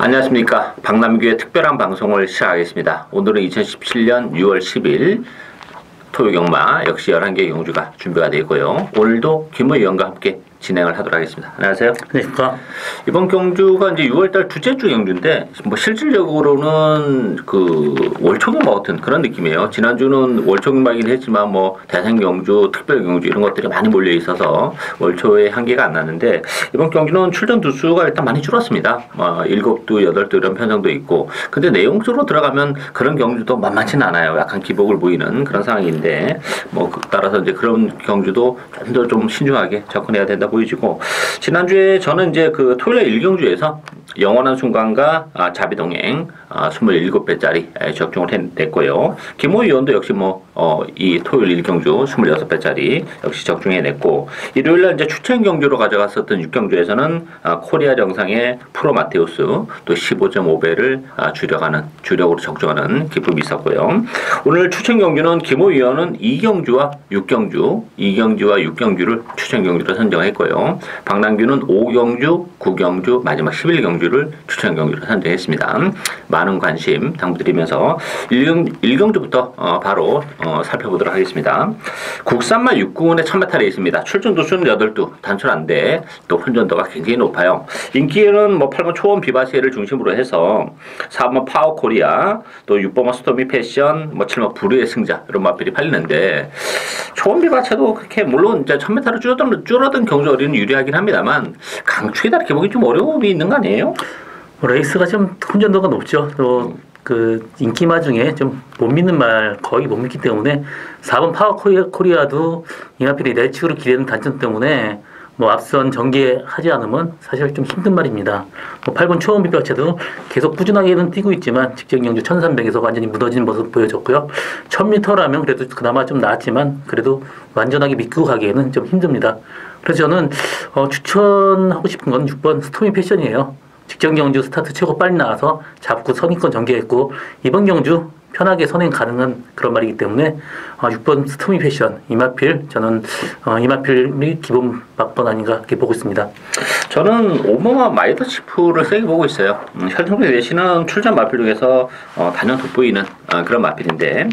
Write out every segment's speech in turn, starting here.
안녕하십니까. 박남규의 특별한 방송을 시작하겠습니다. 오늘은 2017년 6월 10일 토요경마 역시 11개 경주가 준비가 되어 있고요. 오늘도 김호 의원과 함께 진행을 하도록 하겠습니다. 안녕하세요. 안녕하십니까. 이번 경주가 이제 6월달 둘째 주 경주인데, 뭐 실질적으로는 그 월초경마 같은 그런 느낌이에요. 지난주는 월초경마이긴 했지만 뭐 대상경주, 특별경주 이런 것들이 많이 몰려 있어서 월초에 한계가 안 나는데, 이번 경주는 출전 두수가 일단 많이 줄었습니다. 7두, 8두 이런 편성도 있고, 근데 내용적으로 들어가면 그런 경주도 만만치는 않아요. 약간 기복을 보이는 그런 상황인데, 뭐 따라서 이제 그런 경주도 좀 더 좀 신중하게 접근해야 된다 보여지고, 지난주에 저는 이제 그 토요일 1경주에서 영원한 순간과 자비동행 27배짜리 적중을 했고요. 김호 의원도 역시 이 토요일 1경주 26배짜리 역시 적중해냈고, 일요일날 이제 추천 경주로 가져갔었던 6경주에서는 코리아 정상의 프로 마테우스 또 15.5배를 주력으로 적중하는 기쁨이 있었고요. 오늘 추천 경주는 김호 의원은 2경주와 6경주를 추천 경주로 선정했고요. 박남규는 5경주, 9경주, 마지막 11경주를 추천 경주로 선정했습니다. 많은 관심 당부드리면서 1경주부터 바로 살펴보도록 하겠습니다. 국산마 6군의 1000m 레이스입니다. 출전 두수는 8두, 단출 안돼, 또 혼전도가 굉장히 높아요. 인기는 8번 초원 비바시에를 중심으로 해서 4번 파워 코리아, 또 6번 스토미 패션, 7번 부르의 승자 이런 마필이 팔리는데, 초원 비바체도 그렇게 물론 이제 1000m를 줄어든 경주 어린이 유리하긴 합니다만 강추이다 이렇게 보기 좀 어려움이 있는 거 아니에요? 레이스가 좀 혼전도가 높죠. 또 그 인기마 중에 좀 못 믿는 말 거의 못 믿기 때문에 4번 파워 코리아도 이마필이 내측으로 기대는 단점 때문에 앞선 전개하지 않으면 사실 좀 힘든 말입니다. 8번 초원 비바체도 계속 꾸준하게는 뛰고 있지만 직전 경주 1300에서 완전히 무너진 모습 보여줬고요. 1000m라면 그래도 그나마 좀 나았지만 그래도 완전하게 믿고 가기에는 좀 힘듭니다. 그래서 저는 추천하고 싶은 건 6번 스토미 패션이에요. 직전 경주 스타트 최고 빨리 나와서 잡고 선행권 전개했고, 이번 경주 편하게 선행 가능한 그런 말이기 때문에 6번 스토미 패션 이마필, 저는 이마필이 기본 막번 아닌가 이렇게 보고 있습니다. 저는 오버마 마이더치프를 세게 보고 있어요. 혈통비 내시는 출전 마필 중에서 단연 돋보이는 그런 마필인데,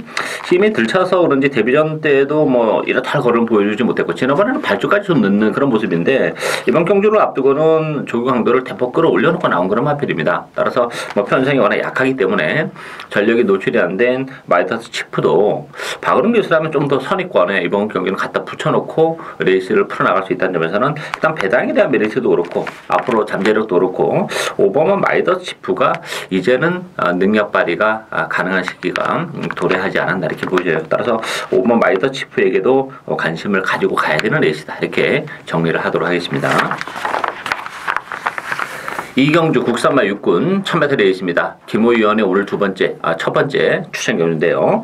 힘이 들쳐서 그런지 데뷔전 때도 이렇다 할 걸음 보여주지 못했고, 지난번에는 발주까지 좀 넣는 그런 모습인데, 이번 경주를 앞두고는 조교 강도를 대폭 끌어올려놓고 나온 그런 마필입니다. 따라서 편성이 워낙 약하기 때문에 전력이 노출이 안 된 마이더치프도 박은웅 기수라면 좀 더 선입관에 이번 경기는 갖다 붙여놓고 레이스를 풀어나갈 수 있다는 점에서는 일단 배당에 대한 메리트도 그렇고 앞으로 잠재력도 그렇고, 오버마 마이더치프가 이제는 능력 발휘가 가능한 시기가 도래하지 않았나 이렇게 보여져요. 따라서 오버마 마이더치프에게도 관심을 가지고 가야 되는 레이스다 이렇게 정리를 하도록 하겠습니다. 이경주 국산마 6군 1000m 레이스입니다. 김호 의원의 오늘 첫 번째 추천 경주인데요.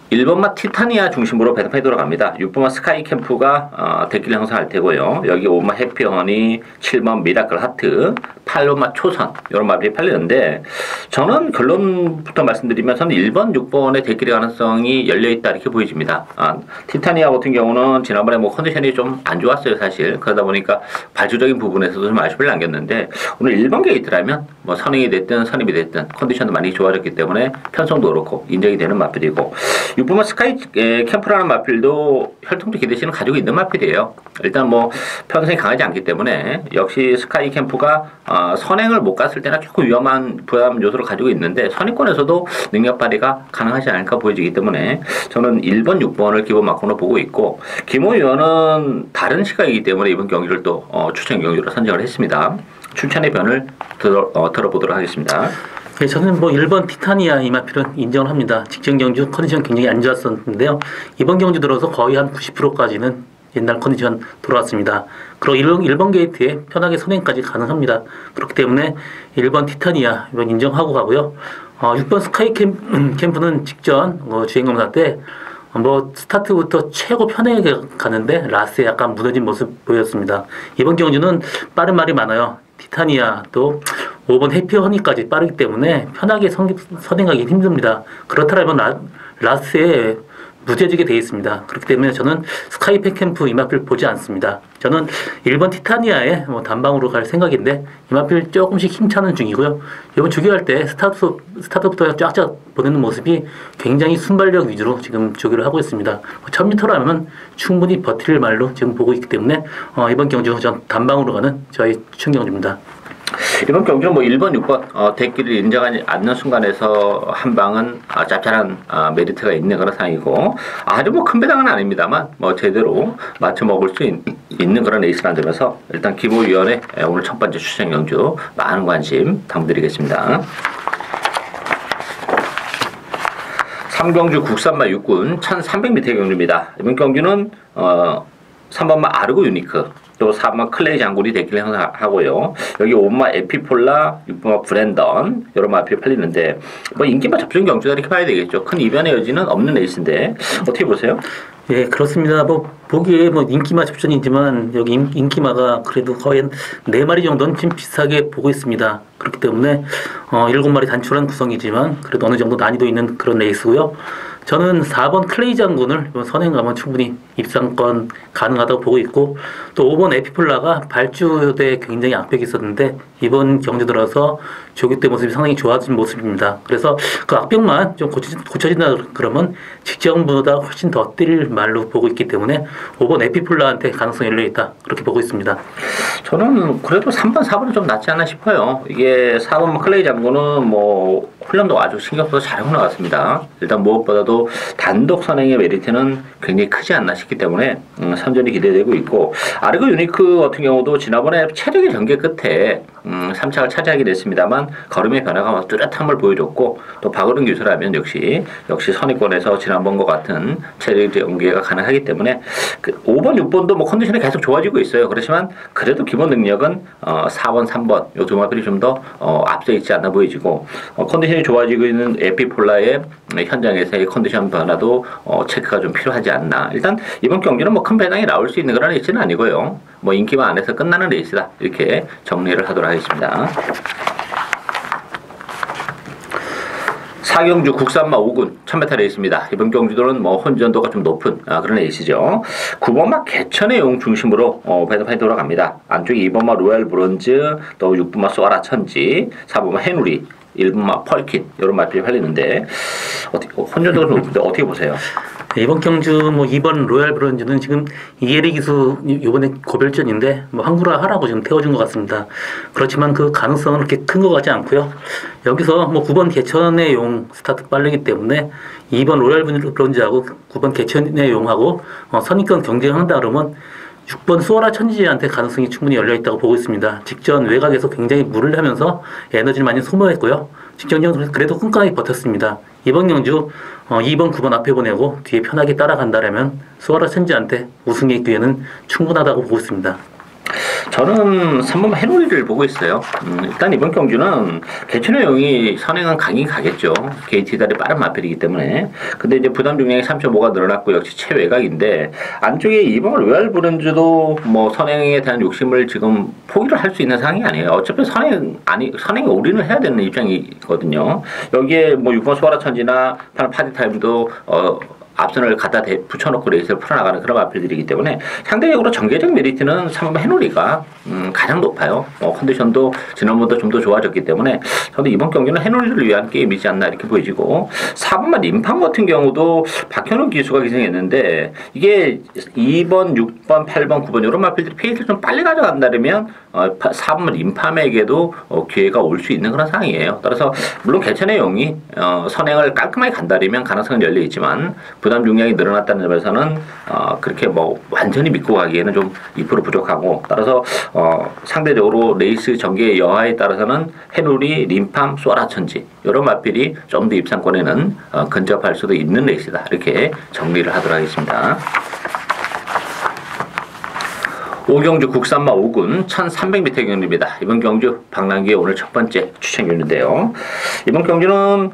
1번마 티타니아 중심으로 배당판이 돌아갑니다. 6번마 스카이 캠프가 대길 형성할 테고요. 여기 5번마 해피허니, 7번 미라클 하트, 8번마 초선 이런 마필이 팔리는데, 저는 결론부터 말씀드리면서는 1번, 6번의 대길의 가능성이 열려있다 이렇게 보여집니다. 티타니아 같은 경우는 지난번에 컨디션이 좀 안 좋았어요 사실. 그러다 보니까 발주적인 부분에서도 좀 아쉬움을 남겼는데, 오늘 1번 게이트라면 선행이 됐든 선입이 됐든 컨디션도 많이 좋아졌기 때문에 편성도 그렇고 인정이 되는 마필이고, 6번마 스카이 캠프라는 마필도 혈통적 기대치는 가지고 있는 마필이에요. 일단 편성이 강하지 않기 때문에 역시 스카이 캠프가 선행을 못 갔을 때나 조금 위험한 부담 요소를 가지고 있는데, 선의권에서도 능력 발휘가 가능하지 않을까 보여지기 때문에 저는 1번, 6번을 기본 마크로 보고 있고, 김호 의원은 다른 시각이기 때문에 이번 경기를 또 추천 경기로 선정을 했습니다. 추천의 변을 들어보도록 하겠습니다. 네, 저는 1번 티타니아 이마필은 인정을 합니다. 직전 경주 컨디션 굉장히 안 좋았었는데요. 이번 경주 들어서 거의 한 90%까지는 옛날 컨디션 돌아왔습니다. 그리고 1번 게이트에 편하게 선행까지 가능합니다. 그렇기 때문에 1번 티타니아 이번 인정하고 가고요. 6번 스카이 캠프는 직전 주행검사 때 스타트부터 최고 편하게 가는데 라스트에 약간 무너진 모습 보였습니다. 이번 경주는 빠른 말이 많아요. 티타니아 또 5번 해피허니까지 빠르기 때문에 편하게 선행하기 힘듭니다. 그렇다면 라스트에 무뎌지게 되어 있습니다. 그렇기 때문에 저는 스카이 펜캠프 이마필 보지 않습니다. 저는 1번 티타니아에 뭐 단방으로 갈 생각인데 이마필 조금씩 힘차는 중이고요. 이번 조교할 때 스타트부터 쫙쫙 보내는 모습이 굉장히 순발력 위주로 지금 조교를 하고 있습니다. 1000m라면 충분히 버틸 말로 지금 보고 있기 때문에 이번 경주 전 단방으로 가는 저희 추천 경주입니다. 이번 경주는 뭐 1번, 6번 대기를 인정하지 않는 순간에서 한 방은 짭짤한 메리트가 있는 그런 상황이고 아주 뭐 큰 배당은 아닙니다만 뭐 제대로 맞춰 먹을 수 있는 그런 레이스라는 점에서 일단 기모위원회 오늘 첫 번째 추천 경주 많은 관심 당부드리겠습니다. 3경주 국산마 육군 1300m 경주입니다. 이번 경주는 3번마 아르고 유니크 또 4번마 클레이 장군이 대기를 하고요. 여기 5번마 에피폴라, 6번마 브랜던 이런 마필이 팔리는데 뭐 인기마 접종 경주다 이렇게 봐야 되겠죠. 큰 이변의 여지는 없는 레이스인데 어떻게 보세요? 예, 그렇습니다. 뭐 보기에 뭐 인기마 접전이지만 여기 인기마가 그래도 거의 4마리 정도는 지금 비슷하게 보고 있습니다. 그렇기 때문에 7마리 단출한 구성이지만 그래도 어느 정도 난이도 있는 그런 레이스고요. 저는 4번 클레이 장군을 선행 가면 충분히 입상권 가능하다고 보고 있고 또 5번 에피폴라가 발주대 굉장히 악벽이 있었는데 이번 경주 들어서 조교 때 모습이 상당히 좋아진 모습입니다. 그래서 그 악벽만 좀 고쳐진다 그러면 직전보다 훨씬 더 뛸 말로 보고 있기 때문에 5번 에피폴라한테 가능성이 열려있다 그렇게 보고 있습니다. 저는 그래도 3번, 4번은 좀 낫지 않나 싶어요. 이게 4번 클레이 장군은 뭐 훈련도 아주 신경 써서 잘하고 나왔습니다. 일단 무엇보다도 단독 선행의 메리트는 굉장히 크지 않나 싶기 때문에 선전이 기대되고 있고 아르고 유니크 같은 경우도 지난번에 체력의 전개 끝에 3착을 차지하게 됐습니다만 걸음의 변화가 뚜렷함을 보여줬고 또 박어른 기술하면 역시 선의권에서 지난번과 같은 체력 전개가 가능하기 때문에 5번, 6번도 뭐 컨디션이 계속 좋아지고 있어요. 그렇지만 그래도 기본 능력은 4번, 3번 이 두 마필이 좀 더 앞서 있지 않나 보이지고 컨디션이 좋아지고 있는 에피폴라의 현장에서의 컨디션 변화도 체크가 좀 필요하지 않나. 일단 이번 경기는 뭐 큰 배당이 나올 수 있는 그런 레이스는 아니고요. 뭐 인기만 안에서 끝나는 레이스다 이렇게 정리를 하도록 하겠습니다. 4경주 국산마 5군 1000m 레이스입니다. 이번 경주도는 뭐 혼전도가 좀 높은 그런 레이스죠. 9번마 개천의 용 중심으로 배당판이 돌아갑니다. 안쪽에 2번마 로얄 브론즈, 또 6번마 소아라 천지, 4번마 해누리, 1번마 펄킷 이런 말들이 팔리는데 혼전도가 높은데 어떻게 보세요? 네, 이번 경주 뭐 2번 로얄 브론즈는 지금 이혜리 기수 이번에 고별전인데 뭐 항구라 하라고 지금 태워준 것 같습니다. 그렇지만 그 가능성은 그렇게 큰 것 같지 않고요. 여기서 뭐 9번 개천의 용 스타트 빠르기 때문에 2번 로얄 브론즈하고 9번 개천의 용하고 선입견 경쟁한다 그러면 6번 수어라 천지한테 가능성이 충분히 열려있다고 보고 있습니다. 직전 외곽에서 굉장히 물을 하면서 에너지를 많이 소모했고요. 직전적으로 그래도 끈끈하게 버텼습니다. 이번 경주 2번, 9번 앞에 보내고 뒤에 편하게 따라간다면 수어라 천지한테 우승의 기회는 충분하다고 보고 있습니다. 저는 3번 해놀이를 보고 있어요. 일단 이번 경주는 개천의 용이 선행은 가긴 가겠죠. 게이트 달이 빠른 마필이기 때문에. 근데 이제 부담 중량이 3.5가 늘어났고 역시 최외곽인데 안쪽에 2번 로얄 브론즈도 뭐 선행에 대한 욕심을 지금 포기를 할 수 있는 상황이 아니에요. 어차피 선행에 올인을 해야 되는 입장이거든요. 여기에 뭐 6번 수아라 천지나 파디 타임도 앞선을 갖다 붙여놓고 레이스를 풀어나가는 그런 마필들이기 때문에 상대적으로 전개적 메리트는 3번 해놀이가 가장 높아요. 컨디션도 지난번보다 좀 더 좋아졌기 때문에 저도 이번 경기는 해놀이를 위한 게임이지 않나 이렇게 보여지고 4번만 림팜 같은 경우도 박현우 기수가 기승했는데 이게 2번, 6번, 8번, 9번 이런 마필들이 페이스를 좀 빨리 가져간다면 4번 림팜에게도 기회가 올 수 있는 그런 상황이에요. 따라서 물론 개천의 용이 선행을 깔끔하게 간다면 가능성은 열려있지만 부담 중량이 늘어났다는 점에서는 그렇게 뭐 완전히 믿고 가기에는 좀 2% 부족하고 따라서 상대적으로 레이스 전개의 여하에 따라서는 해누리, 림팜, 쏘라천지 이런 마필이 좀 더 입상권에는 근접할 수도 있는 레이스다 이렇게 정리를 하도록 하겠습니다. 5경주 국산마 5군 1300m 경주입니다. 이번 경주 방랑기의 오늘 첫 번째 추천 경주인데요. 이번 경주는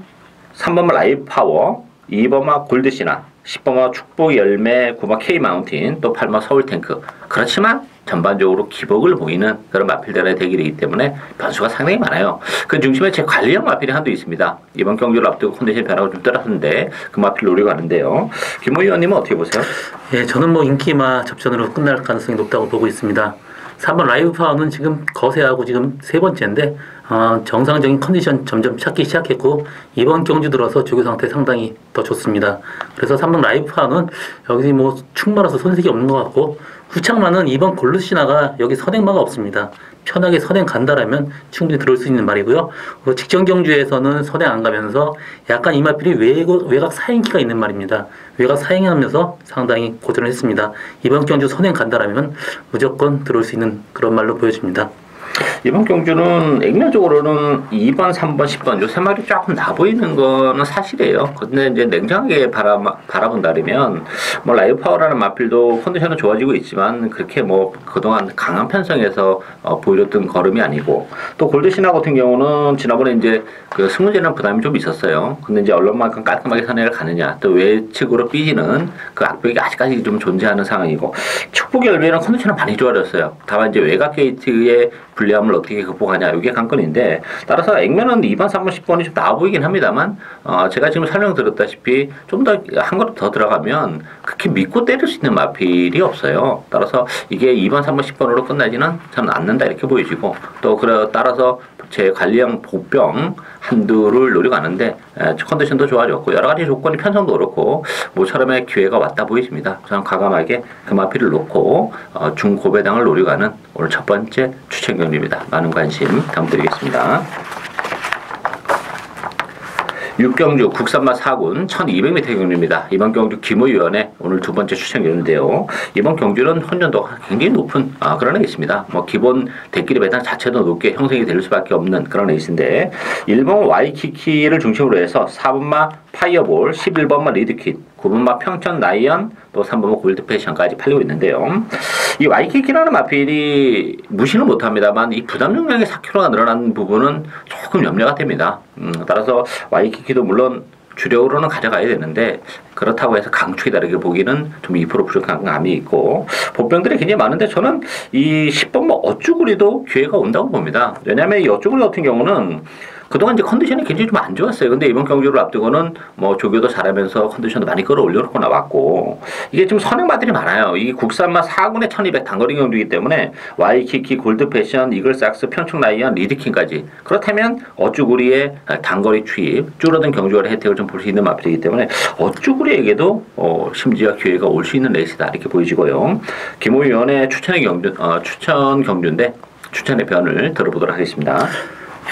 3번마 라이브 파워, 2번마 골드시나, 10번마 축복 열매, 9번 K 마운틴, 또 8번 서울 탱크. 그렇지만 전반적으로 기복을 보이는 그런 마필들의 대결이기 때문에 변수가 상당히 많아요. 그 중심에 제 관리형 마필이 한도 있습니다. 이번 경기를 앞두고 컨디션 변화가 좀 떨어졌는데 그 마필 노리고 가는데요. 김호 의원님은 어떻게 보세요? 예, 저는 뭐 인기마 접전으로 끝날 가능성이 높다고 보고 있습니다. 3번 라이브 파워는 지금 거세하고 지금 세 번째인데 정상적인 컨디션 점점 찾기 시작했고 이번 경주 들어서 조교 상태 상당히 더 좋습니다. 그래서 3번 라이브 파워는 여기 뭐 충마라서 손색이 없는 것 같고 후창마는 이번 골르시나가 여기 선행마가 없습니다. 편하게 선행 간다라면 충분히 들어올 수 있는 말이고요. 직전 경주에서는 선행 안 가면서 약간 이마필이 외곽 사행기가 있는 말입니다. 외곽 사행하면서 상당히 고전을 했습니다. 이번 경주 선행 간다라면 무조건 들어올 수 있는 그런 말로 보여집니다. 이번 경주는 액면적으로는 2번, 3번, 10번 요 세 마리 조금 나 보이는 거는 사실이에요. 근데 이제 냉정하게 바라본다면 뭐 라이브 파워라는 마필도 컨디션은 좋아지고 있지만 그렇게 뭐 그동안 강한 편성에서 보여줬던 걸음이 아니고 또 골드신화 같은 경우는 지난번에 이제 그 승무제는 부담이 좀 있었어요. 근데 이제 얼마만큼 깔끔하게 선회를 가느냐 또 외측으로 삐지는 그 악벽이 아직까지 좀 존재하는 상황이고 축복 열매는 컨디션은 많이 좋아졌어요. 다만 이제 외곽 게이트의 불리함을 어떻게 극복하냐 이게 관건인데 따라서 액면은 2번, 3번, 10번이 좀 나아 보이긴 합니다만 제가 지금 설명드렸다시피 좀 더 한 걸음 더 들어가면 그렇게 믿고 때릴 수 있는 마필이 없어요. 따라서 이게 2번, 3번, 10번으로 끝나지는 저는 않는다 이렇게 보여지고 또 따라서 제 관리형 보병 한두를 노려가는데 컨디션도 좋아졌고 여러 가지 조건이 편성도 그렇고 모처럼의 기회가 왔다 보이십니다. 저는 과감하게 그 마필을 놓고 중고배당을 노려가는 오늘 첫 번째 추천 경기입니다. 많은 관심 부탁드리겠습니다. 6경주 국산마 4군 1200m 경주입니다. 이번 경주 김호위원의 오늘 두 번째 추천 경주인데요. 이번 경주는 혼전도가 굉장히 높은 그런 레이스입니다. 뭐 기본 대끼리 배당 자체도 높게 형성이 될 수밖에 없는 그런 레이스인데 1번 와이키키를 중심으로 해서 4번마 파이어볼, 11번마 리드킷, 9번마 평천 라이언, 또 3번마 골드 패션까지 팔리고 있는데요. 이 와이키키라는 마필이 무시는 못합니다만 이 부담 용량이 4kg가 늘어나는 부분은 조금 염려가 됩니다. 따라서 와이키키도 물론 주력으로는 가져가야 되는데 그렇다고 해서 강축이 다르게 보기는 좀 2% 부족한 감이 있고 보병들이 굉장히 많은데 저는 이 10번 뭐 어쭈구리도 기회가 온다고 봅니다. 왜냐하면 이 어쭈구리 같은 경우는 그동안 이제 컨디션이 굉장히 좀 안 좋았어요. 근데 이번 경주를 앞두고는 뭐 조교도 잘하면서 컨디션도 많이 끌어올려놓고 나왔고 이게 지금 선행마들이 많아요. 이 국산마 4군의 1200 단거리 경주이기 때문에 와이키키, 골드패션, 이글삭스, 평충라이언, 리드킹까지 그렇다면 어쭈구리의 단거리 투입, 줄어든 경주월의 혜택을 좀 볼 수 있는 마필이기 때문에 어쭈구리에게도 심지어 기회가 올 수 있는 레이스다 이렇게 보여지고요. 김호 위원의 추천 경주인데 추천의 변을 들어보도록 하겠습니다.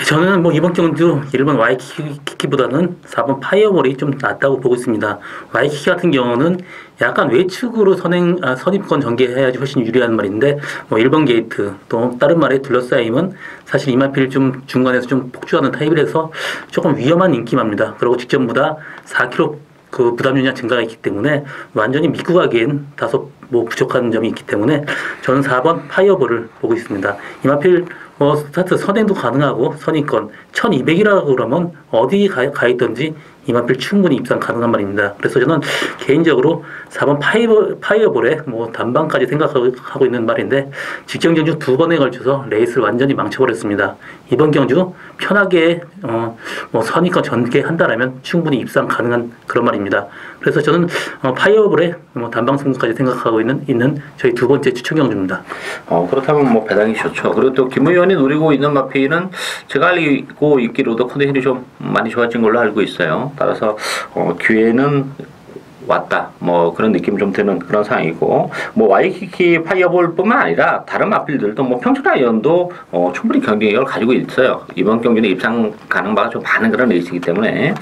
저는 뭐 이번 경주 1번 와이키키보다는 4번 파이어볼이 좀 낫다고 보고 있습니다. 와이키키 같은 경우는 약간 외측으로 선입권 전개해야지 훨씬 유리한 말인데 뭐 1번 게이트 또 다른 말에 둘러싸임은 사실 이마필 좀 중간에서 좀 폭주하는 타입이라서 조금 위험한 인기마입니다. 그리고 직전보다 4kg 그 부담 용량 증가가 있기 때문에 완전히 믿고 가기엔 다소 뭐 부족한 점이 있기 때문에 저는 4번 파이어볼을 보고 있습니다. 이마필 뭐 스타트 선행도 가능하고 선입권 1200이라고 그러면 어디 가 있던지 이마필 충분히 입상 가능한 말입니다. 그래서 저는 개인적으로 4번 파이어볼에 뭐 단방까지 생각하고 있는 말인데 직전 경주 두 번에 걸쳐서 레이스를 완전히 망쳐버렸습니다. 이번 경주 편하게 뭐 선입권 전개한다라면 충분히 입상 가능한 그런 말입니다. 그래서 저는 파이어볼에 뭐 단방 승부까지 생각하고 있는 저희 두 번째 추천 경주입니다. 그렇다면 뭐 배당이 좋죠. 그리고 또 김 의원이 노리고 있는 마필은 제가 알고 있기로도 컨디션이 좀 많이 좋아진 걸로 알고 있어요. 따라서 기회는 왔다 뭐 그런 느낌 좀 드는 그런 상황이고 뭐 와이키키 파이어볼뿐만 아니라 다른 마필들도 뭐 평촌라이언도 충분히 경쟁력을 가지고 있어요. 이번 경기는 입상 가능 바가 좀 많은 그런 레이스이기 때문에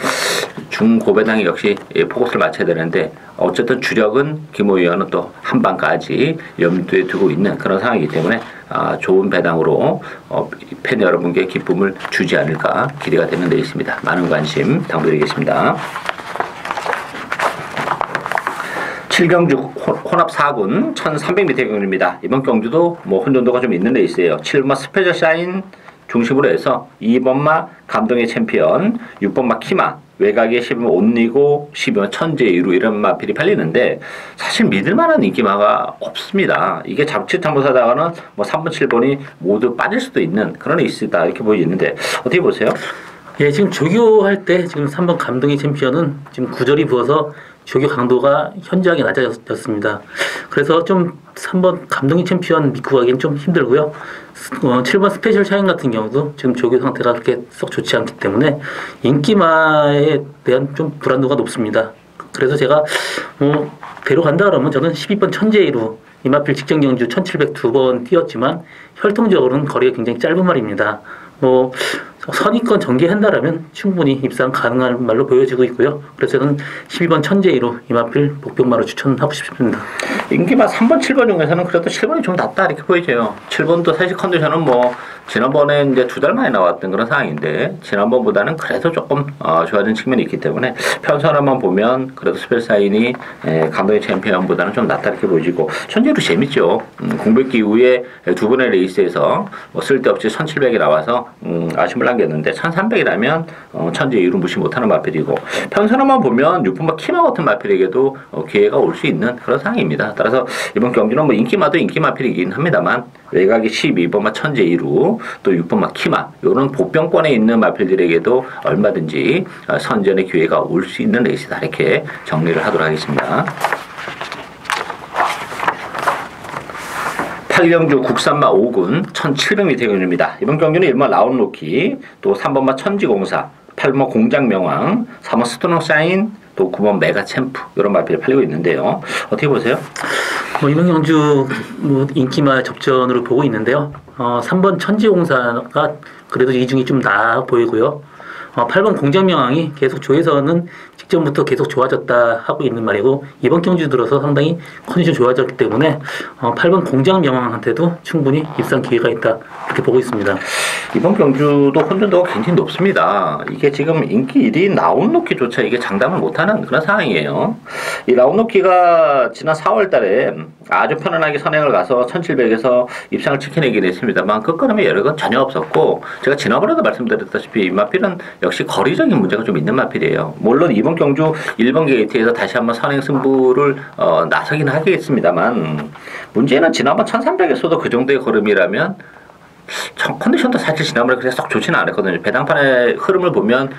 중고배당이 역시 포커스를 맞춰야 되는데 어쨌든 주력은 김호 위원은 또 한 방까지 염두에 두고 있는 그런 상황이기 때문에 좋은 배당으로 팬 여러분께 기쁨을 주지 않을까 기대가 되는 레이스입니다. 많은 관심 부탁드리겠습니다. 7경주 혼합 4군 1300m 경주입니다. 이번 경주도 뭐 혼전도가 좀 있는 레이스예요. 7번 스페셜 샤인, 중심으로 해서 2번마 감동의 챔피언, 6번마 키마, 외곽에 10이면 온리고 12번 천재이루 이런 마필이 팔리는데 사실 믿을만한 인기마가 없습니다. 이게 잡지 잘못하다가는 뭐 3번, 7번이 모두 빠질 수도 있는 그런 에이스다 이렇게 보이는데 어떻게 보세요? 예, 지금 조교할 때 지금 3번 감동의 챔피언은 지금 구절이 부어서 조교 강도가 현저하게 낮아졌습니다. 그래서 좀 3번 감동의 챔피언 믿고 가기엔 좀 힘들고요. 7번 스페셜 샤인 같은 경우도 지금 조교 상태가 그렇게 썩 좋지 않기 때문에 인기마에 대한 좀 불안도가 높습니다. 그래서 제가 배로 간다 그러면 저는 12번 천재이루 이마필 직전 경주 1702번 뛰었지만 혈통적으로는 거리가 굉장히 짧은 말입니다. 선의권 전개한다라면 충분히 입상 가능한 말로 보여지고 있고요. 그래서 저는 12번 천재이루 이마필 복병마로 추천하고 싶습니다. 인기마 3번, 7번 중에서는 그래도 7번이 좀 낫다 이렇게 보이죠. 7번도 사실 컨디션은 뭐 지난번에 이제 2달 만에 나왔던 그런 상황인데 지난번보다는 그래도 조금 좋아진 측면이 있기 때문에 편선화만 보면 그래도 스펠사인이 감독의 챔피언보다는 좀 낫다 이렇게 보여지고 천재이루 재밌죠. 공백기 이후에 두 번의 레이스에서 뭐 쓸데없이 1700이 나와서 아쉬움을 남겼는데 1300이라면 천재이루 무시 못하는 마필이고 편선화만 보면 6번마 키마 같은 마필에게도 기회가 올 수 있는 그런 상황입니다. 따라서 이번 경기는 뭐 인기마도 인기 마필이긴 합니다만 외곽이 12번마 천재이루 또 6번마 키마 이런 복병권에 있는 마필들에게도 얼마든지 선전의 기회가 올 수 있는 레이스다 이렇게 정리를 하도록 하겠습니다. 8경주 국산마 5군 1700m 경주입니다. 이번 경기는 1번 라운로키 또 3번마 천지공사 8번 공장명왕 4번 스토너사인 또 9번 메가챔프 이런 마필이 팔리고 있는데요. 어떻게 보세요? 이번 경주 인기마 접전으로 보고 있는데요. 3번 천지공사가 그래도 이 중에 좀 나아 보이고요. 8번 공장명왕이 계속 조에서는 직전부터 계속 좋아졌다 하고 있는 말이고 이번 경주 들어서 상당히 컨디션 좋아졌기 때문에 8번 공장명왕한테도 충분히 입상 기회가 있다 이렇게 보고 있습니다. 이번 경주도 혼전도가 굉장히 높습니다. 이게 지금 인기 1위인 라운로키조차 이게 장담을 못하는 그런 상황이에요. 이 라운로키가 지난 4월 달에 아주 편안하게 선행을 가서 1700에서 입상을 지켜내긴 했습니다만 끝걸음에 여력은 전혀 없었고 제가 지난번에도 말씀드렸다시피 이 마필은 역시 거리적인 문제가 좀 있는 마필이에요. 물론 이번 경주 1번 게이트에서 다시 한번 선행 승부를 나서긴 하겠습니다만 문제는 지난번 1300에서도 그 정도의 걸음이라면 컨디션도 사실 지난번에 그렇게 썩 좋지는 않았거든요. 배당판의 흐름을 보면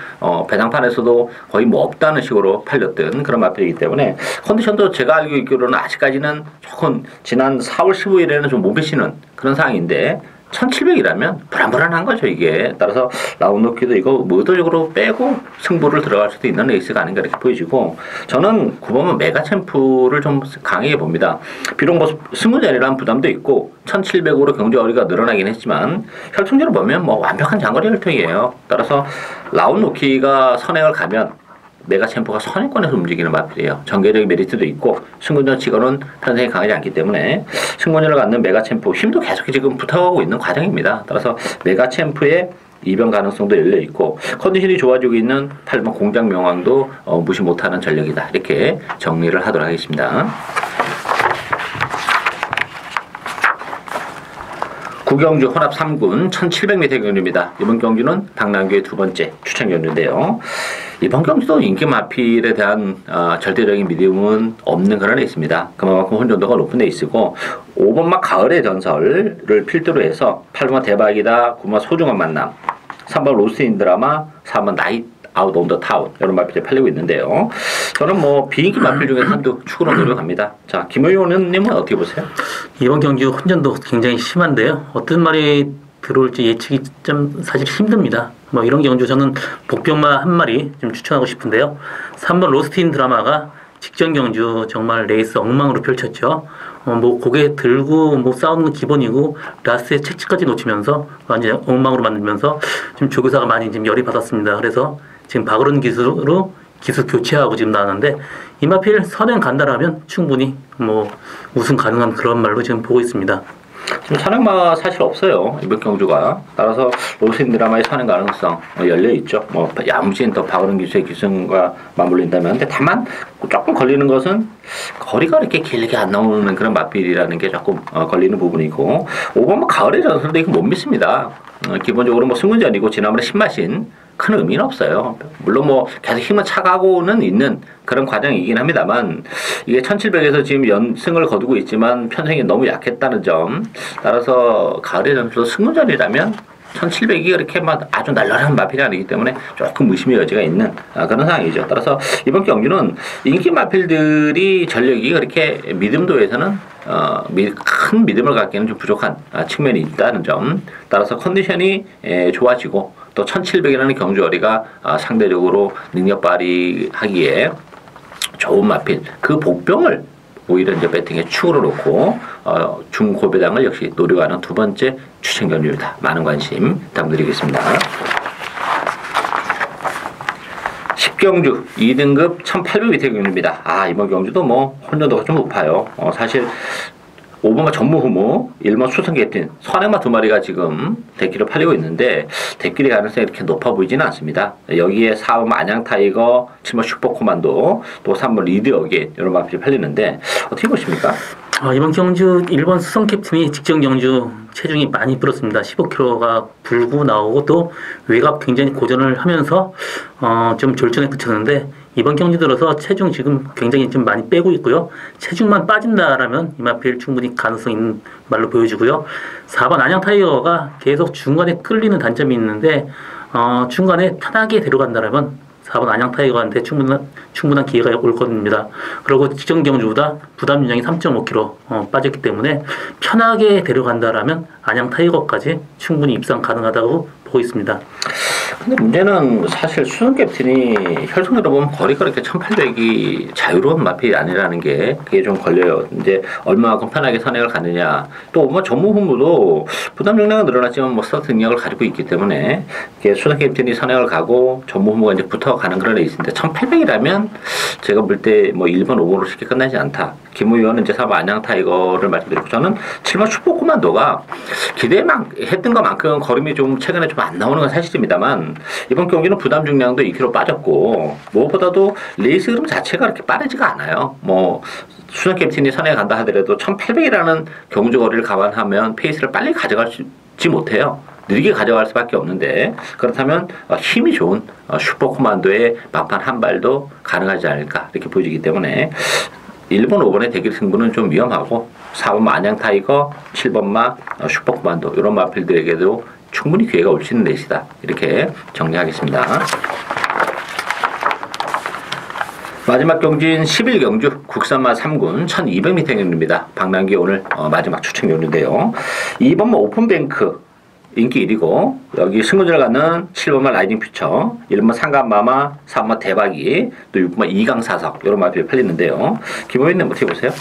배당판에서도 거의 뭐 없다는 식으로 팔렸던 그런 마필이기 때문에 컨디션도 제가 알고 있기로는 아직까지는 조금 지난 4월 15일에는 좀 못 미치는 그런 상황인데 1700이라면 불안불안한 거죠 이게. 따라서 라운로키도 이거 의도적으로 빼고 승부를 들어갈 수도 있는 레이스가 아닌가 이렇게 보여지고 저는 9번은 메가챔프를 좀 강하게 봅니다. 비록 뭐 승부자리라는 부담도 있고 1700으로 경주 거리가 늘어나긴 했지만 혈통적으로 보면 뭐 완벽한 장거리 혈통이에요. 따라서 라운로키가 선행을 가면 메가챔프가 선행권에서 움직이는 마필이에요. 전개적인 메리트도 있고 승군전 치고는 편성이 강하지 않기 때문에 승군전을 갖는 메가챔프 힘도 계속 지금 붙어가고 있는 과정입니다. 따라서 메가챔프의 이변 가능성도 열려있고 컨디션이 좋아지고 있는 8번 공장명왕도 무시 못하는 전력이다. 이렇게 정리를 하도록 하겠습니다. 구경주 혼합 3군 1700m 경주입니다. 이번 경주는 당랑교의 두 번째 추천 경주인데요. 이번 경주도 인기 마필에 대한 절대적인 믿음은 없는 그런 레이스입니다. 그만큼 혼전도가 높은 레이스고 5번마 가을의 전설을 필두로 해서 8번 대박이다, 9번 소중한 만남, 3번 로스인 드라마, 4번 나이트 아웃 온 더 타운 이런 마필이 팔리고 있는데요. 저는 뭐 비인기 마필 중에 한두 축으로 노력합니다. 자, 김의원님은 어떻게 보세요? 이번 경주 혼전도 굉장히 심한데요. 어떤 말이 들어올지 예측이 좀 사실 힘듭니다. 이런 경주 저는 복병마 한 마리 좀 추천하고 싶은데요. 3번 로스트인 드라마가 직전 경주 정말 레이스 엉망으로 펼쳤죠. 고개 들고 싸우는 건 기본이고 라스트에 채찍까지 놓치면서 완전 엉망으로 만들면서 지금 조교사가 많이 지금 열이 받았습니다. 그래서 지금 박으론 기술로 기술 교체하고 지금 나왔는데 이마필 선행 간다라면 충분히 우승 가능한 그런 말로 지금 보고 있습니다. 지금 선행마가 사실 없어요. 이번 경주가. 따라서 로스인 드라마의 선행 가능성 열려 있죠. 뭐 야무진 더 박은은 기수의 기승과 맞물린다면. 근데 다만 조금 걸리는 것은 거리가 이렇게 길게 안 나오는 그런 맞빌이라는 게 조금 걸리는 부분이고 5번 뭐 가을의 전설도 이거 못 믿습니다. 기본적으로 뭐 승문전이고 지난번에 신마신 큰 의미는 없어요. 물론 뭐 계속 힘은 차가고는 있는 그런 과정이긴 합니다만 이게 1700에서 지금 연승을 거두고 있지만 편성이 너무 약했다는 점 따라서 가을의 전술도 승문전이라면 1700이 그렇게 막 아주 날라리한 마필이 아니기 때문에 조금 의심의 여지가 있는 그런 상황이죠. 따라서 이번 경기는 인기 마필들이 전력이 그렇게 믿음도에서는 큰 믿음을 갖기에는 좀 부족한 측면이 있다는 점 따라서 컨디션이 좋아지고 또 1700이라는 경주거리가 상대적으로 능력 발휘하기에 좋은 마필 그 복병을 오히려 이제 배팅에 축으로 놓고 중고배당을 역시 노려가는 두 번째 추천 경주입니다. 많은 관심 부탁드리겠습니다. 10경주 2등급 1800m 경주입니다. 이번 경주도 뭐 혼전도가 좀 높아요. 사실 5번마 전무후무, 1번 수성 캡틴, 선행마 두 마리가 지금 대끼를 팔리고 있는데 대끼리 가능성이 이렇게 높아 보이지는 않습니다. 여기에 4번 안양 타이거, 7번 슈퍼코만도, 또 3번 리드어게 이런 마필이 팔리는데 어떻게 보십니까? 이번 경주 1번 수성 캡틴이 직전 경주 체중이 많이 불었습니다. 15kg가 불고 나오고 또 외곽 굉장히 고전을 하면서 좀 졸전에 그쳤는데 이번 경주 들어서 체중 지금 굉장히 좀 많이 빼고 있고요. 체중만 빠진다라면 이마필 충분히 가능성 있는 말로 보여지고요. 4번 안양 타이거가 계속 중간에 끌리는 단점이 있는데 중간에 편하게 데려간다라면 4번 안양 타이거한테 충분한 기회가 올 겁니다. 그리고 직전 경주보다 부담 유량이 3.5kg 빠졌기 때문에 편하게 데려간다라면 안양 타이거까지 충분히 입상 가능하다고 보고 있습니다. 근데 문제는 사실 수성 캡틴이 혈통으로 보면 거리가 그렇게 1800이 자유로운 마필이 아니라는 게 그게 좀 걸려요. 이제 얼마만큼 편하게 선행을 가느냐. 또 뭐 전무후무도 부담 용량은 늘어났지만 뭐 스타트 능력을 가지고 있기 때문에 수성 캡틴이 선행을 가고 전무후무가 이제 붙어가는 그런 레이스인데 1800이라면 제가 볼 때 뭐 1번, 5번으로 쉽게 끝나지 않다. 김우 의원은 이제 4번 안양 타이거를 말씀드렸고 저는 7번 슈퍼코만도가 기대했던 것만큼 걸음이 좀 최근에 좀 안 나오는 건 사실입니다만 이번 경기는 부담 중량도 2kg 빠졌고 무엇보다도 레이스 흐름 자체가 그렇게 빠르지가 않아요. 뭐 수성 캡틴이 선에 간다 하더라도 1800이라는 경주 거리를 감안하면 페이스를 빨리 가져가지 못해요. 느리게 가져갈 수밖에 없는데 그렇다면 힘이 좋은 슈퍼코만도의 막판 한 발도 가능하지 않을까 이렇게 보여지기 때문에 1번, 5번의 대결 승부는 좀 위험하고 4번 안양 타이거, 7번마 슈퍼코만도 이런 마필들에게도 충분히 기회가 올 수 있는 레이스다. 이렇게 정리하겠습니다. 마지막 경주인 11경주 국산마 3군 1200m 경주입니다. 박남기 오늘 마지막 추천 경주인데요. 2번마 오픈뱅크 인기 1위고 여기 승부전을 갖는 7번마 라이딩 퓨처, 1번마 상간마마, 4번마 대박이, 또 6번마 이강사석 이런 마필이 팔리는데요. 김호민님 어떻게 보세요?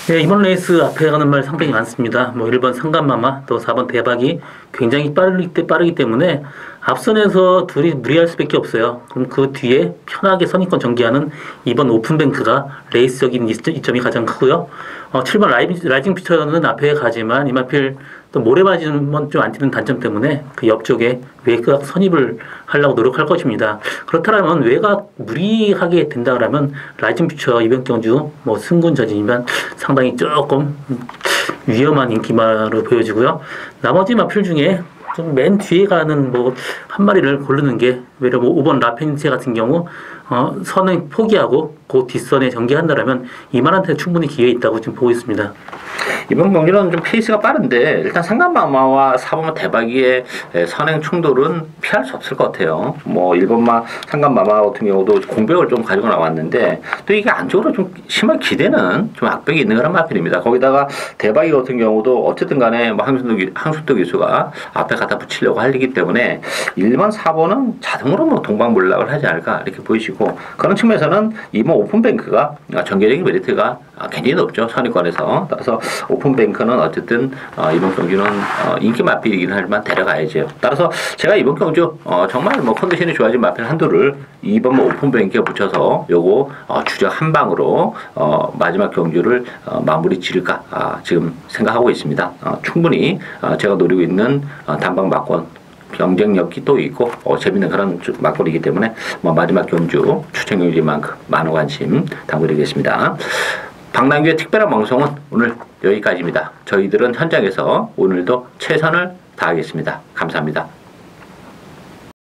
네, 이번 레이스 앞에 가는 말 상당히 많습니다. 뭐 1번 상간마마, 또 4번 대박이 굉장히 빠르기 때문에 앞선에서 둘이 무리할 수밖에 없어요. 그럼 그 뒤에 편하게 선입권 전개하는 2번 오픈뱅크가 레이스적인 이점이 가장 크고요. 7번 라이징 피처는 앞에 가지만 이마필 또 모래바지는 좀 안 뛰는 단점 때문에 그 옆쪽에 외곽 선입을 하려고 노력할 것입니다. 그렇다면 외곽 무리하게 된다 그러면 라이징 피처 이번 경주 뭐 승군전이지만 상당히 조금 위험한 인기마로 보여지고요. 나머지 마필 중에 좀 맨 뒤에 가는 뭐 한 마리를 고르는 게 외려 뭐 5번 라펜세 같은 경우 선을 포기하고 그 뒷선에 전개한다라면 이만한테 충분히 기회 있다고 지금 보고 있습니다. 이번 경기는 좀 페이스가 빠른데 일단 상간마마와 4번마 대박이의 선행 충돌은 피할 수 없을 것 같아요. 뭐 1번마 상간마마 같은 경우도 공백을 좀 가지고 나왔는데 또 이게 안쪽으로 좀 심한 기대는 좀 악백이 있는 그런 마필입니다. 거기다가 대박이 같은 경우도 어쨌든 간에 뭐 항순도 기수가 앞에 갖다 붙이려고 하기 때문에 1번, 4번은 자동으로 뭐 동방몰락을 하지 않을까 이렇게 보이시고 그런 측면에서는 2번 오픈뱅크가 전개적인 메리트가 굉장히 높죠. 선입권에서. 따라서 오픈뱅크는 어쨌든 이번 경주는 인기 마필이긴 하지만 데려가야죠. 따라서 제가 이번 경주 정말 뭐 컨디션이 좋아진 마필 한두를 2번 오픈뱅크에 붙여서 요거 주력 한 방으로 마지막 경주를 마무리 지을까 지금 생각하고 있습니다. 충분히 제가 노리고 있는 단방 막권 경쟁력이 또 있고 재밌는 그런 막걸리이기 때문에 마지막 경주 추천 경주인 만큼 많은 관심 당부드리겠습니다. 박남규의 특별한 방송은 오늘 여기까지입니다. 저희들은 현장에서 오늘도 최선을 다하겠습니다. 감사합니다.